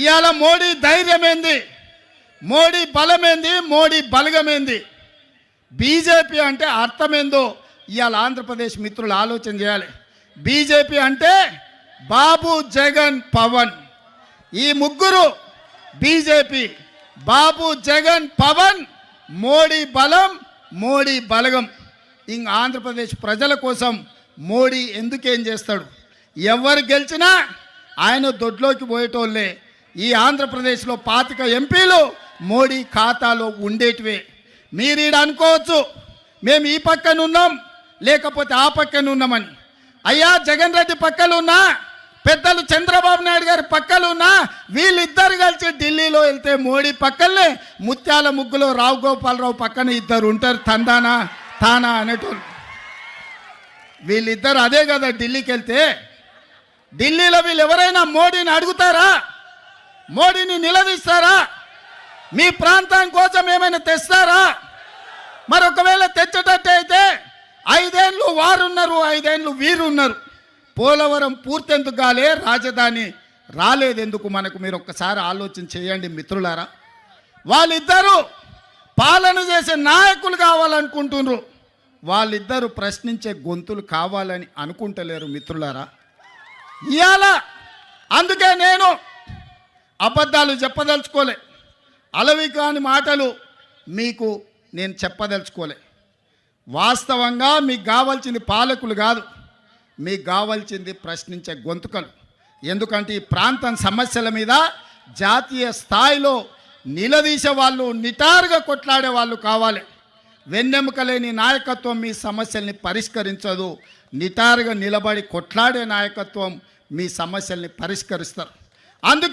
ఇవాళ మోడీ ధైర్యమేంది, మోడీ బలమేంది, మోడీ బలగమేంది, బీజేపీ అంటే అర్థమేందో ఇవాళ ఆంధ్రప్రదేశ్ మిత్రులు ఆలోచన చేయాలి. బీజేపీ అంటే బాబు, జగన్, పవన్. ఈ ముగ్గురు బీజేపీ. బాబు, జగన్, పవన్, మోడీ బలం, మోడీ బలగం. ఇంక ఆంధ్రప్రదేశ్ ప్రజల కోసం మోడీ ఎందుకేం చేస్తాడు? ఎవరు గెలిచినా ఆయన దొడ్లోకి పోయేటోళ్ళే. ఈ ఆంధ్రప్రదేశ్లో 25 ఎంపీలు మోడీ ఖాతాలో ఉండేటివే. మీరు ఈడ అనుకోవచ్చు మేము ఈ పక్కన ఉన్నాం లేకపోతే ఆ పక్కన ఉన్నామని. అయ్యా, జగన్ రెడ్డి పక్కన ఉన్నా, పెద్దలు చంద్రబాబు నాయుడు గారి పక్కన ఉన్నా, వీళ్ళిద్దరు కలిసి ఢిల్లీలో వెళ్తే మోడీ పక్కనే ముత్యాల ముగ్గులో రావు గోపాలరావు పక్కన ఇద్దరు ఉంటారు, తందానా తానా అనేటోళ్ళు. వీళ్ళిద్దరు అదే కదా ఢిల్లీకి వెళ్తే. ఢిల్లీలో వీళ్ళు ఎవరైనా మోడీని అడుగుతారా? మోడీని నిలదీస్తారా? మీ ప్రాంతం కోసం ఏమైనా తెస్తారా? మరి ఒకవేళ తెచ్చేటట్టు అయితే 5 ఏళ్ళు వారున్నారు, 5 ఏళ్ళు వీరున్నారు. పోలవరం పూర్తెందుకు కాలే, రాజధాని రాలేదెందుకు మనకు? మీరు ఒక్కసారి ఆలోచన చేయండి మిత్రులారా. వాళ్ళిద్దరూ పాలన చేసే నాయకులు కావాలనుకుంటున్నారు, వాళ్ళిద్దరూ ప్రశ్నించే గొంతులు కావాలని అనుకుంటలేరు మిత్రులారా. ఇవాళ అందుకే నేను అబద్ధాలు చెప్పదలుచుకోలే, అలవి కాని మాటలు మీకు నేను చెప్పదలుచుకోలే. వాస్తవంగా మీకు కావాల్సింది పాలకులు కాదు, మీకు కావాల్సింది ప్రశ్నించే గొంతుకలు. ఎందుకంటే ఈ ప్రాంతం సమస్యల మీద జాతీయ స్థాయిలో నిలదీసే వాళ్ళు, నిటారుగా కొట్లాడే వాళ్ళు కావాలి. వెన్నెముక లేని నాయకత్వం మీ సమస్యల్ని పరిష్కరించదు. నిటారుగా నిలబడి కొట్లాడే నాయకత్వం మీ సమస్యల్ని పరిష్కరిస్తారు. అందుకే